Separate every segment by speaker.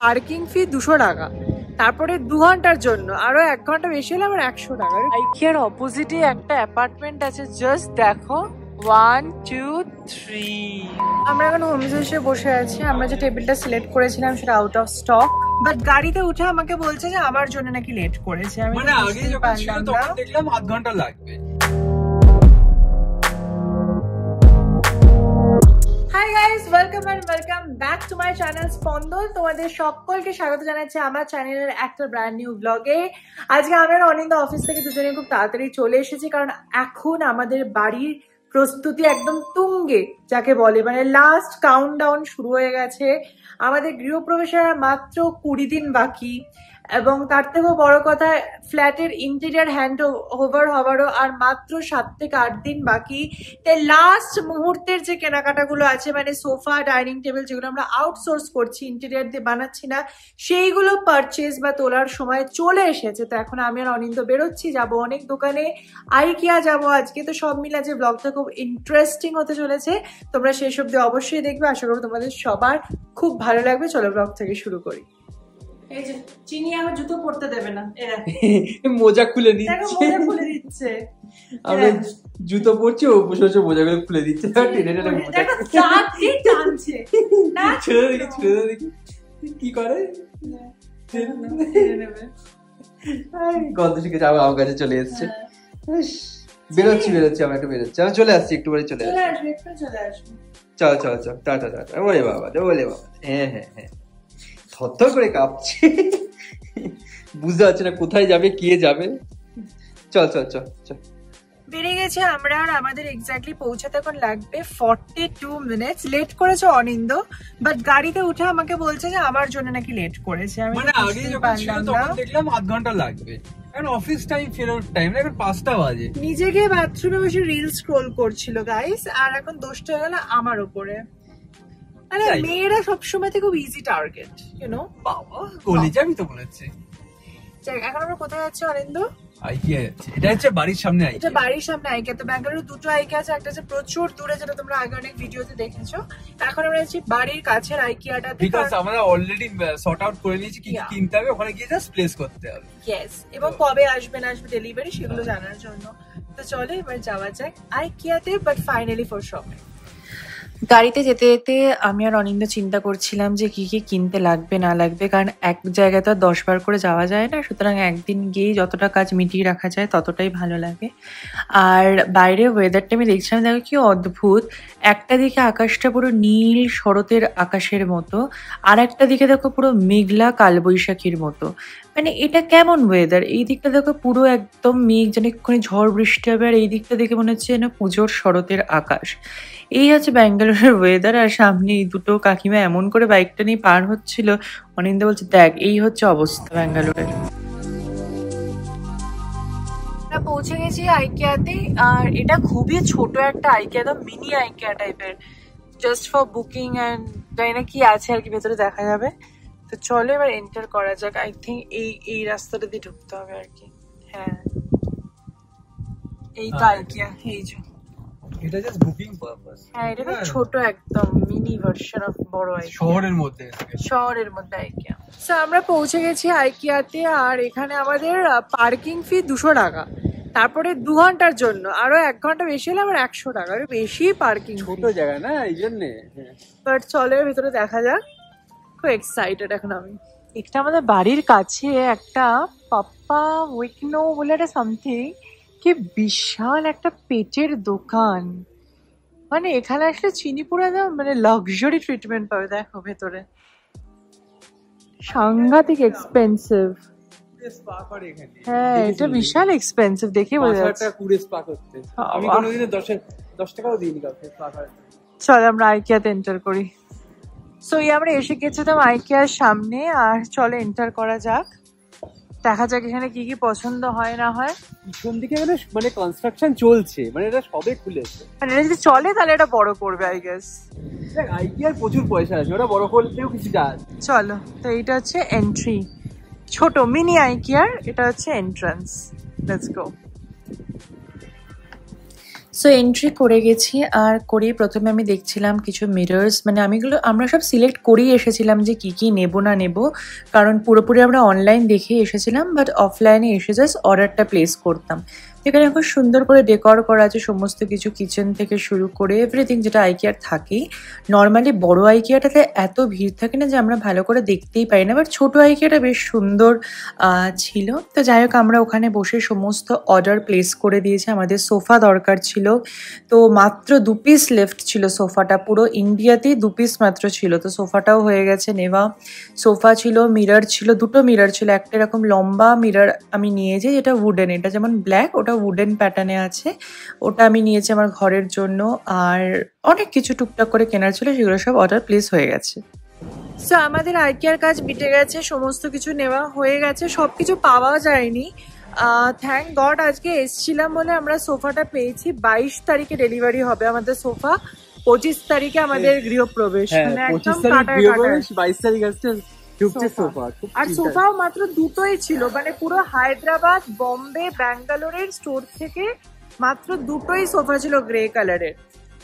Speaker 1: Parking ফি 200 টাকা, তারপরে 2 ঘন্টার জন্য আরো 1 ঘন্টা বেশি হলে আবার 100 টাকা। আইকিয়ার অপোজিটে একটা অ্যাপার্টমেন্ট আছে, জাস্ট দেখো 1 2 3। আমরা এখন হোমস এসে বসে আছি। আমরা যে টেবিলটা সিলেক্ট করেছিলাম সেটা আউট অফ স্টক, বাট গাড়িতে উঠে আমাকে বলছে যে আমার জন্য নাকি লেট করেছে। আমি
Speaker 2: মানে আগে যখন ছিল তখন দেখলাম আধ ঘন্টা লাগবে।
Speaker 1: Hi guys, welcome and welcome back to my channel Spandan. তোমাদের সকলকে স্বাগত জানাচ্ছি আমার চ্যানেলের একটা ব্র্যান্ড নিউ ব্লগে। আজকে আমরা অনিন্দ অফিস থেকে দুজনে খুব তাড়াতাড়ি চলে এসেছি, কারণ এখন আমাদের বাড়ির প্রস্তুতি একদম তুঙ্গে যাকে বলে, মানে লাস্ট কাউন্টডাউন শুরু হয়ে গেছে। আমাদের গৃহপ্রবেশের মাত্র 20 দিন বাকি, এবং তার থেকেও বড় কথা ফ্ল্যাটের ইন্টেরিয়ার হ্যান্ড ওভার হওয়ারও আর মাত্র 7 থেকে 8 দিন বাকি। তাই লাস্ট মুহূর্তের যে কেনাকাটাগুলো আছে, মানে সোফা, ডাইনিং টেবিল, যেগুলো আমরা আউটসোর্স করছি, ইন্টেরিয়ার দিয়ে বানাচ্ছি না, সেইগুলো পারচেজ বা তোলার সময় চলে এসেছে। তো এখন আমি আর অনিন্দ বেরোচ্ছি, যাবো অনেক দোকানে, আইকিয়া যাবো আজকে। তো সব মিলে আজকে ব্লগটা খুব ইন্টারেস্টিং হতে চলেছে, তোমরা সেই সব দিয়ে অবশ্যই দেখবে। আশা করি তোমাদের সবার খুব ভালো লাগবে। চলো ব্লগ থেকে শুরু করি। এই যে চিনি আমার জুতো পরতে দেবে না,
Speaker 2: মোজা খুলে দিচ্ছে। আমরা জুতো পরছি, ও বসে বসে মোজাগুলো খুলে দিচ্ছে। কি করে গন্ধ শিখে যাবো, আমার কাছে চলে এসছে। বেরোচ্ছি আমরা একটু বেরোচ্ছি, আমি চলে আসছি, একটু পরে চলে আসছি। চল চল চল, টাটা টাটা। ওরে বাবা, ওরে বাবা, হ্যাঁ হ্যাঁ হ্যাঁ, থরথর করে কাঁপছে, বুঝতে পারছি না কোথায় যাবে, কে যাবে। চল চল চল চল,
Speaker 1: বেরিয়ে গেছে আমরা। আর আমাদের এক্স্যাক্টলি পৌঁছাতে এখন লাগবে 42 মিনিটস। লেট করেছে অনিন্দ, বাট গাড়িতে উঠে আমাকে বলছে যে আমার জন্য নাকি লেট করেছে। আমি
Speaker 2: মানে আগে যখন ছিল তখন দেখলাম আধ ঘন্টা লাগবে, এখন অফিস টাইম ফেরার টাইম এখন 5টা বাজে।
Speaker 1: নিজেকে বাথরুমে বসে রিল স্ক্রোল করছিল গাইস, আর এখন দোষটা হয়ে গেল আমার উপরে। মানে মেয়েরা সবসময় খুব ইজি টার্গেট, ইউ নো।
Speaker 2: বাবা গলি যাবি তো বলেছে।
Speaker 1: এখন আমরা কোথায় যাচ্ছি অনিন্দ?
Speaker 2: আইকিয়া যাচ্ছে। এটা হচ্ছে বাড়ির সামনে আইকিয়া।
Speaker 1: এটা বাড়ির সামনে আইকিয়া। তো ব্যাঙ্গালোরে দুটো আইকিয়া আছে, একটা আছে প্রচুর দূরে, যেটা তোমরা আগে অনেক ভিডিওতে দেখেছো। এখন আমরা যাচ্ছি বাড়ির কাছের আইকিয়াটাতে,
Speaker 2: বিকজ আমরা অলরেডি সর্ট আউট করে নিয়েছি কি কিনতে হবে, ওখানে গিয়ে জাস্ট প্লেস করতে হবে।
Speaker 1: ইয়েস, এবং কবে আসবে না আসবে ডেলিভারি সেগুলো জানার জন্য। তো চলো এবার যাওয়া যাক আইকিয়াতে, বাট ফাইনালি ফর শপিং। গাড়িতে যেতে যেতে আমি আর অনিন্দ চিন্তা করছিলাম যে কি কি কিনতে লাগবে না লাগবে, কারণ এক জায়গায় তো 10 বার করে যাওয়া যায় না। সুতরাং একদিন গিয়েই যতটা কাজ মিটিয়ে রাখা যায় ততটাই ভালো লাগে। আর বাইরে ওয়েদারটা আমি দেখছিলাম, দেখো কি অদ্ভুত। একটা দিকে আকাশটা পুরো নীল শরতের আকাশের মতো, আর একটা দিকে দেখো পুরো মেঘলা কালবৈশাখীর মতো। মানে এটা কেমন ওয়েদার? এই দিকটা দেখো পুরো একদম মেঘ, যেন এক্ষুনি ঝড় বৃষ্টি হবে, আর এই দিকটা দেখে মনে হচ্ছে যেন পুজোর শরতের আকাশ। এই হচ্ছে ব্যাঙ্গালোরের ওয়েদার। আর সামনে এই দুটো কাকিমা এমন করে বাইকটা নিয়ে পার হচ্ছিল, অনিন্দ বলছে দেখ এই হচ্ছে অবস্থা ব্যাঙ্গালোরের। আমরা পৌঁছে গেছি আইকিয়াতে, আর এটা খুবই ছোট একটা আইকিয়া, একদম মিনি আইকিয়া টাইপের, জাস্ট ফর বুকিং অ্যান্ড জানি না কি আছে আর কি, ভেতরে দেখা যাবে। তো চলো এবার এন্টার করা যাক। আই থিঙ্ক এই রাস্তাটা দিয়ে ঢুকতে হবে আর কি। হ্যাঁ, এই তো আইকিয়া, এই যে
Speaker 2: এটা জাস্ট বুকিং পারপাস।
Speaker 1: হ্যাঁ, এটা ছোট একদম মিনি ভার্সন অফ বড় আইকিয়া, শহরের মধ্যে আইকিয়া। সো আমরা পৌঁছে গেছি আইকিয়াতে, আর এখানে আমাদের পার্কিং ফি 200 টাকা, তারপরে 2 ঘন্টার জন্য আরো 1 ঘন্টা বেশি হলে আবার 100 টাকা। বেশি পার্কিং,
Speaker 2: ছোট জায়গা না এই জন্য।
Speaker 1: বাট চলো ভিতরে দেখা যাক। খুব এক্সাইটেড এখন আমি। এটা আমাদের বাড়ির কাছে একটা পাপ্পা উইকনো বলে একটা সামথিং, কি বিশাল একটা পেটের দোকান। মানে এখানে আসলে চিনি পুরো একদম মানে লাক্সারি ট্রিটমেন্ট পাবে। দেখো ভেতরে সাংঘাতিক এক্সপেন্সিভ। হ্যাঁ, এটা বিশাল এক্সপেন্সিভ, দেখে বোঝা যাচ্ছে।
Speaker 2: আমি কোনোদিনও 10 টাকাও দিইনি কাউকে স্পা করার।
Speaker 1: চল আমরা আইকিয়াতে এন্টার করি। সো আমরা এসে গেছিলাম আইকিয়ার সামনে, আর চলো এন্টার করা যাক, দেখা যাক এখানে কি কি পছন্দ হয় না হয়।
Speaker 2: পিছন দিকে মানে কনস্ট্রাকশন চলছে, মানে এটা সবে খুলেছে।
Speaker 1: মানে এটা যদি চলে তাহলে এটা বড় করবে আই গেস।
Speaker 2: দেখ আইকিয়ার প্রচুর পয়সা আছে, ওটা বড় করলেও কিছু যায়।
Speaker 1: চলো, তো এইটা হচ্ছে এন্ট্রি, ছোট মিনি আইকিয়ার, এটা হচ্ছে entrance. Let's go. So entry করে গেছি, আর করে প্রথমে আমি দেখছিলাম কিছু মিরর্স, মানে আমরা সব সিলেক্ট করেই এসেছিলাম যে কি নেব না নেব, কারণ পুরোপুরি আমরা অনলাইন দেখেই এসেছিলাম, বাট অফলাইনে এসে জাস্ট অর্ডারটা প্লেস করতাম। এখানে খুব সুন্দর করে ডেকর করা আছে সমস্ত কিছু, কিচেন থেকে শুরু করে এভরিথিং, যেটা আইকিয়ার থাকেই। নর্মালি বড় আইকিয়াটাতে এত ভিড় থাকে না যে আমরা ভালো করে দেখতেই পাই না, বাট ছোটো আইকিয়াটা বেশ সুন্দর ছিল। তো যাই হোক, আমরা ওখানে বসে সমস্ত অর্ডার প্লেস করে দিয়েছি। আমাদের সোফা দরকার ছিল, তো মাত্র 2 পিস লেফট ছিল সোফাটা, পুরো ইন্ডিয়াতেই 2 পিস মাত্র ছিল, তো সোফাটাও হয়ে গেছে নেওয়া। সোফা ছিল, মিরর ছিল, 2টো মিরর ছিল। একটা এরকম লম্বা মিরর আমি নিয়েছি, যেটা উডেন, এটা যেমন ব্ল্যাক, ওটা উডেন প্যাটার্নে আছে, ওটা আমি নিয়েছি আমার ঘরের জন্য। আর অনেক কিছু টুকটাক করে কেনার ছিল, সেগুলো সব অর্ডার প্লেস হয়ে গেছে। সো আমাদের আইকিয়ার কাজ মিটে গেছে, সমস্ত কিছু নেওয়া হয়ে গেছে, সব কিছু পাওয়া যায়নি। থ্যাংক গড আজকে এসছিলাম বলে আমরা সোফাটা পেয়েছি। 22 তারিখে ডেলিভারি হবে আমাদের সোফা, 25 তারিখে আমাদের গৃহপ্রবেশ, মানে একদম কাটার কাটার।
Speaker 2: 22 তারিখ আসছে সোফা,
Speaker 1: আর সোফাও মাত্র 2টোই ছিল, মানে পুরো হায়দ্রাবাদ, বম্বে, ব্যাঙ্গালোরের স্টোর থেকে মাত্র 2টোই সোফা ছিল গ্রে কালারের।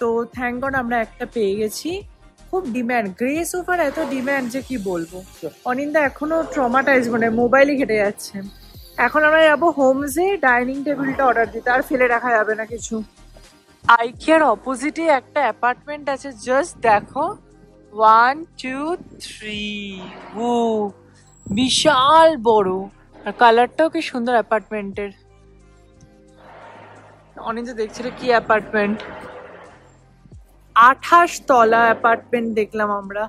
Speaker 1: তো থ্যাংক গড আমরা একটা পেয়ে গেছি। খুব ডিম্যান্ড, গ্রে সোফার এত ডিম্যান্ড যে কি বলবো। অনিন্দা এখনো ট্রমাটাইজ, মানে মোবাইলই ঘেটে যাচ্ছে। এখন আমরা যাবো হোমসে ডাইনিং টেবিলটা অর্ডার দিতে, আর ফেলে রাখা যাবে না কিছু। আইকিয়ার অপোজিটে একটা অ্যাপার্টমেন্ট আছে, জাস্ট দেখো, 1 2 3, ও বিশাল বড়, আর কালারটাও কি সুন্দর অ্যাপার্টমেন্টের। অনিন্দা দেখছিল কি অ্যাপার্টমেন্ট, 28 তলা অ্যাপার্টমেন্ট দেখলাম আমরা।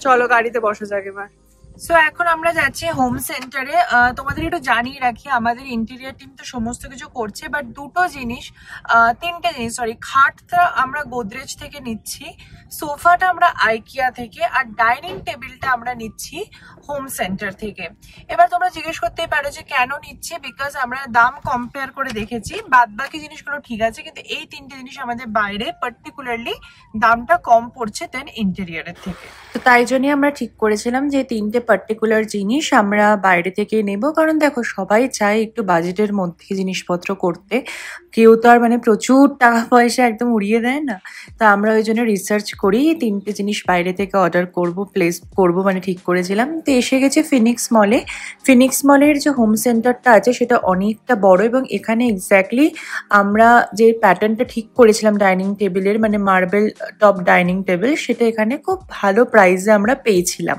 Speaker 1: চলো গাড়িতে বসা যাক এবার। সো এখন আমরা যাচ্ছি হোম সেন্টারে। তোমাদের একটু জানিয়ে রাখি, আমাদের ইন্টেরিয়ার টিম তো সমস্ত কিছু করছে, বাট তিনটে জিনিস সরি, খাটটা আমরা গোদরেজ থেকে নিচ্ছি, সোফাটা আমরা আইকিয়া থেকে, আর ডাইনিং টেবিলটা আমরা নিচ্ছি হোম সেন্টার থেকে। এবার তোমরা জিজ্ঞেস করতেই পারো যে কেন নিচ্ছি, বিকজ আমরা দাম কম্পেয়ার করে দেখেছি, বাদ বাকি জিনিসগুলো ঠিক আছে, কিন্তু এই 3টে জিনিস আমাদের বাইরে পার্টিকুলারলি দামটা কম পড়ছে দেন ইন্টেরিয়ারের থেকে। তো তাই জন্যই আমরা ঠিক করেছিলাম যে 3টে পার্টিকুলার জিনিস আমরা বাইরে থেকে নেব, কারণ দেখো সবাই চায় একটু বাজেটের মধ্যে জিনিসপত্র করতে, কেউ তো আর মানে প্রচুর টাকা পয়সা একদম উড়িয়ে দেয় না। তা আমরা ওই জন্য রিসার্চ করি 3টে জিনিস বাইরে থেকে অর্ডার প্লেস করব, মানে ঠিক করেছিলাম। তো এসে গেছে ফিনিক্স মলে। ফিনিক্স মলের যে হোম সেন্টারটা আছে সেটা অনেকটা বড়, এবং এখানে এক্স্যাক্টলি আমরা যে প্যাটার্নটা ঠিক করেছিলাম ডাইনিং টেবিলের, মানে মার্বেল টপ ডাইনিং টেবিল, সেটা এখানে খুব ভালো প্রাইসে আমরা পেয়েছিলাম।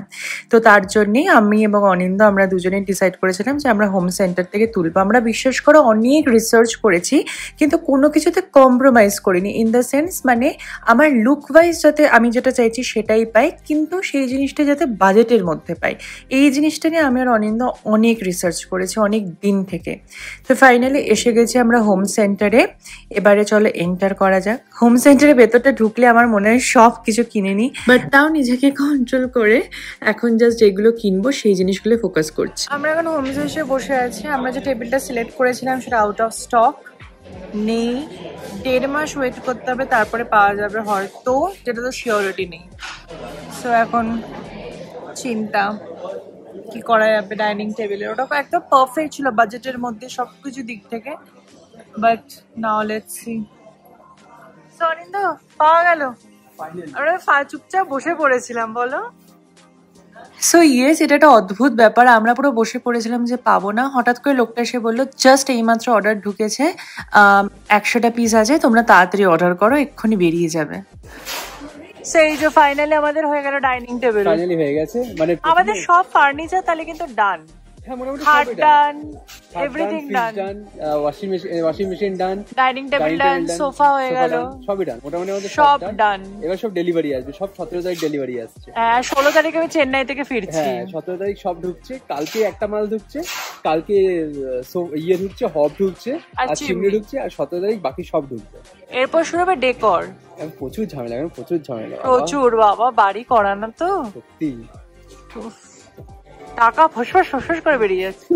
Speaker 1: তো তার জন্যেই আমি এবং অনিন্দ আমরা দুজনেই ডিসাইড করেছিলাম যে আমরা হোম সেন্টার থেকে তুলবো। আমরা বিশ্বাস করে অনেক রিসার্চ করেছি, কিন্তু কোনো কিছুতে কম্প্রোমাইজ করিনি, ইন দ্য সেন্স মানে আমার লুক ওয়াইজ যাতে আমি যেটা চাইছি সেটাই পাই, কিন্তু সেই জিনিসটা যাতে বাজেটের মধ্যে পাই, এই জিনিসটা নিয়ে আমি আর অনিন্দ অনেক রিসার্চ করেছি অনেক দিন থেকে। তো ফাইনালি এসে গেছি আমরা হোম সেন্টারে। এবারে চলো এন্টার করা যাক। হোম সেন্টারের ভেতরটা ঢুকলে আমার মনে হয় সব কিছু কিনে নিই, বাট তাও নিজেকে কন্ট্রোল করে এখন জাস্ট যেগুলো কিনবো সেই জিনিসগুলো ফোকাস করছি। আমরা এখন হোম সেন্টারে বসে আছি। আমরা যে টেবিলটা সিলেক্ট করেছিলাম সেটা আউট অফ স্টক নেই, 1.5 মাস ওয়েট করতে হবে তারপরে পাওয়া যাবে হয়তো, যেটা তো সিওরিটি নেই। সো এখন চিন্তা কি করা যাবে ডাইনিং টেবিলের। ওটা একদম পারফেক্ট ছিল বাজেটের মধ্যে সবকিছু দিক থেকে, but now let's see. So Aninda পাওয়া গেল, আমরা চুপচাপ বসে পড়েছিলাম বলো। সো ইয়েস, এটা একটা অদ্ভুত ব্যাপার, আমরা পুরো বসে পড়েছিলাম যে পাবো না, হঠাৎ করে লোকটা এসে বললো জাস্ট এইমাত্র অর্ডার ঢুকেছে, 100টা পিস আছে, তোমরা তাড়াতাড়ি অর্ডার করো, এক্ষুনি বেরিয়ে যাবে। সেই যে ফাইনালি আমাদের হয়ে গেল ডাইনিং টেবিল,
Speaker 2: ফাইনালি হয়ে গেছে, মানে
Speaker 1: আমাদের সব ফার্নিচার তাহলে কিন্তু ডান, খাট ডান, এভরিথিং ডান,
Speaker 2: ওয়াশিং মেশিন ডান,
Speaker 1: ডাইনিং টেবিল ডান, সোফা হয়ে গেল,
Speaker 2: সবই ডান, মোটামুটি আমাদের
Speaker 1: সব ডান।
Speaker 2: এবার সব ডেলিভারি আসবে, সব 17 তারিখ ডেলিভারি আসছে।
Speaker 1: হ্যাঁ 16 তারিখে আমি চেন্নাই থেকে ফিরছি।
Speaker 2: হ্যাঁ 17 তারিখ সব ঢুকছে, কালকে একটা মাল ঢুকছে, কালকে ইয়ে ঢুকছে, হব ঢুকছে, আর চিমনি ঢুকছে, আর 17 তারিখ বাকি সব ঢুকবে।
Speaker 1: এরপর শুরু হবে ডেকর।
Speaker 2: প্রচুর ঝামেলা,
Speaker 1: প্রচুর বাবা, বাড়ি করানো তো
Speaker 2: সত্যি
Speaker 1: টাকা ফসফস করে বেরিয়ে যাচ্ছে।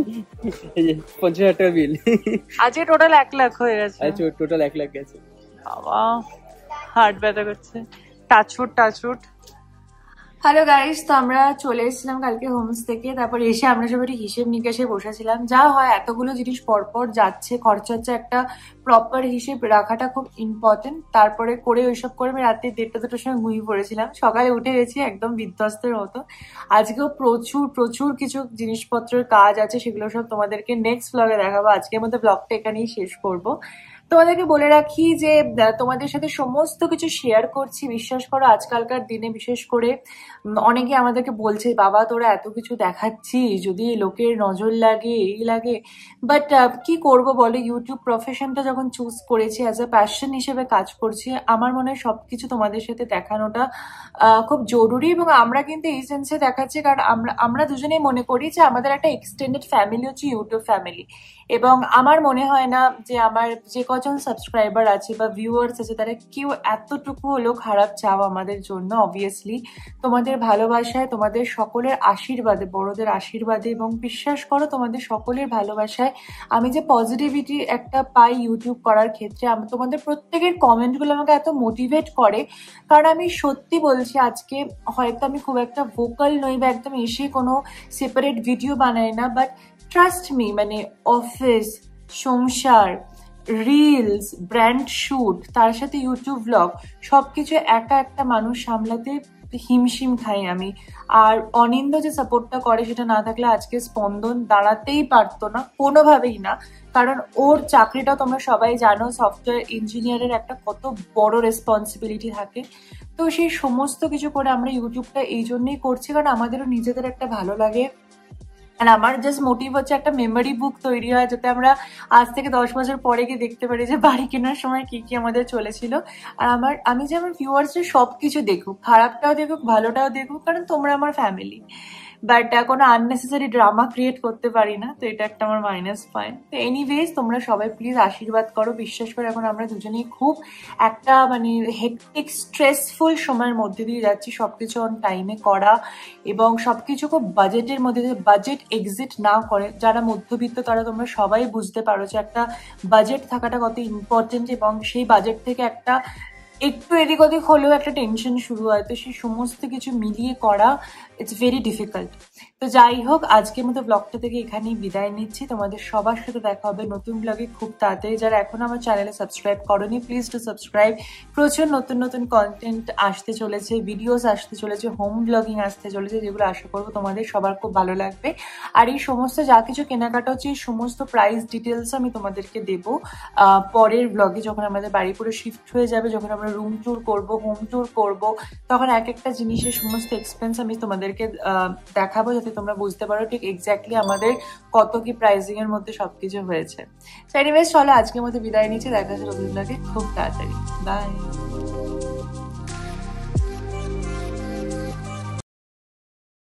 Speaker 2: 50,000 টাকা বিল,
Speaker 1: আজকে টোটাল 1 লাখ হয়ে গেছে।
Speaker 2: টোটাল 1 লাখ গেছে বাবা,
Speaker 1: হার্ট ব্যথা করছে। টাচফুট হ্যালো গাইস, তো আমরা চলে এসেছিলাম কালকে হোমস থেকে। তারপর এসে আমরা সবাই হিসেব নিকাশে বসেছিলাম। যা হয়, এতগুলো জিনিস পরপর যাচ্ছে, খরচা হচ্ছে, একটা প্রপার হিসেব রাখাটা খুব ইম্পর্টেন্ট। তারপরে করে ওইসব করে আমি রাতে 1:30-2টার সময় ঘুমিয়ে পড়েছিলাম। সকালে উঠে গেছি একদম বিধ্বস্তের মতো। আজকেও প্রচুর প্রচুর কিছু জিনিসপত্রের কাজ আছে, সেগুলো সব তোমাদেরকে নেক্সট ব্লগে দেখাবো। আজকের মধ্যে ব্লগটা এখানেই শেষ করবো। তোমাদেরকে বলে রাখি যে তোমাদের সাথে সমস্ত কিছু শেয়ার করছি। বিশ্বাস করো, আজকালকার দিনে বিশেষ করে অনেকে আমাদেরকে বলছে, বাবা তোরা এত কিছু দেখাচ্ছিস, যদি লোকের নজর লাগে, এই লাগে। বাট কি করব বলো, ইউটিউব প্রফেশনটা যখন চুজ করেছি, অ্যাজ আ প্যাশন হিসেবে কাজ করছি, আমার মনে হয় সবকিছু তোমাদের সাথে দেখানোটা খুব জরুরি। এবং আমরা কিন্তু এই সেন্সে দেখাচ্ছি কারণ আমরা দুজনেই মনে করি যে আমাদের একটা এক্সটেন্ডেড ফ্যামিলি হচ্ছে ইউটিউব ফ্যামিলি। এবং আমার মনে হয় না যে আমার যে কজন সাবস্ক্রাইবার আছে বা ভিউয়ার্স আছে তারা কেউ এতটুকু হলেও খারাপ চাও আমাদের জন্য। অবভিয়াসলি তোমাদের ভালোবাসায়, তোমাদের সকলের আশীর্বাদে, বড়দের আশীর্বাদে এবং বিশ্বাস করো তোমাদের সকলের ভালোবাসায় আমি যে পজিটিভিটি একটা পাই ইউটিউব করার ক্ষেত্রে, তোমাদের প্রত্যেকের কমেন্টগুলো আমাকে এত মোটিভেট করে। কারণ আমি সত্যি বলছি, আজকে হয়তো আমি খুব একটা ভোকাল নই বা একদম এসে কোনো সেপারেট ভিডিও বানাই না, বাট ট্রাস্ট মি, মানে অফিস, সংসার, রিলস, ব্র্যান্ড শুট, তার সাথে ইউটিউব ব্লগ, সবকিছু একা একটা মানুষ সামলাতে হিমশিম খাই আমি। আর অনিন্দ যে সাপোর্টটা করে, সেটা না থাকলে আজকে স্পন্দন দাঁড়াতেই পারতো না, কোনোভাবেই না। কারণ ওর চাকরিটাও তোমরা সবাই জানো, সফটওয়্যার ইঞ্জিনিয়ারের একটা কত বড় রেসপন্সিবিলিটি থাকে। তো সেই সমস্ত কিছু করে আমরা ইউটিউবটা এই জন্যই করছি কারণ আমাদেরও নিজেদের একটা ভালো লাগে। আর আমার জাস্ট মোটিভ হচ্ছে একটা মেমোরি বুক তৈরি হয়, যাতে আমরা আজ থেকে 10 বছর পরে গিয়ে দেখতে পারি যে বাড়ি কেনার সময় কি কি আমাদের চলেছিল। আর আমি যে আমার ভিউয়ার্সরা সবকিছু দেখুক, খারাপটাও দেখুক, ভালোটাও দেখুক, কারণ তোমরা আমার ফ্যামিলি। বাট কোনো আননেসেসারি ড্রামা ক্রিয়েট করতে পারি না, তো এটা একটা আমার মাইনাস পয়েন্ট। তো এনিওয়েজ, তোমরা সবাই প্লিজ আশীর্বাদ করো। বিশ্বাস করে এখন আমরা দুজনেই খুব একটা মানে হেক্টিক স্ট্রেসফুল সময়ের মধ্যে দিয়ে যাচ্ছি, সবকিছু অন টাইমে করা এবং সবকিছু খুব বাজেটের মধ্যে, বাজেট এক্সিট না করে। যারা মধ্যবিত্ত তারা তোমরা সবাই বুঝতে পারো যে একটা বাজেট থাকাটা কত ইম্পর্টেন্ট, এবং সেই বাজেট থেকে একটা একটু এদিক ওদিক হলেও একটা টেনশন শুরু হয়। তো সেই সমস্ত কিছু মিলিয়ে করা ইটস ভেরি ডিফিকাল্ট। তো যাই হোক, আজকের মতো ব্লগটা থেকে এখানেই বিদায় নিচ্ছি। তোমাদের সবার সাথে দেখা হবে নতুন ব্লগে খুব তাড়াতাড়ি। যারা এখন আমার চ্যানেলে সাবস্ক্রাইব করোনি, প্লিজ টু সাবস্ক্রাইব। প্রচুর নতুন নতুন কন্টেন্ট আসতে চলেছে, ভিডিওস আসতে চলেছে, হোম ব্লগিং আসতে চলেছে, যেগুলো আশা করবো তোমাদের সবার খুব ভালো লাগবে। আর এই সমস্ত যা কিছু কেনাকাটা হচ্ছে, এই সমস্ত প্রাইস ডিটেলস আমি তোমাদেরকে দেবো পরের ব্লগে, যখন আমাদের বাড়ি পুরো শিফট হয়ে যাবে, যখন আমরা রুম ট্যুর করবো, হোম ট্যুর করবো, তখন এক একটা জিনিসের সমস্ত এক্সপেন্স আমি তোমাদেরকে দেখাবো, যাতে তোমরা বুঝতে পারো ঠিক এক্স্যাক্টলি আমাদের কত কি প্রাইসিং এর মধ্যে সবকিছু হয়েছে। এনিওয়েজ, চলো আজকের মধ্যে বিদায় নিচ্ছি। দেখা হচ্ছে নতুন ব্লগে খুব তাড়াতাড়ি। বাই।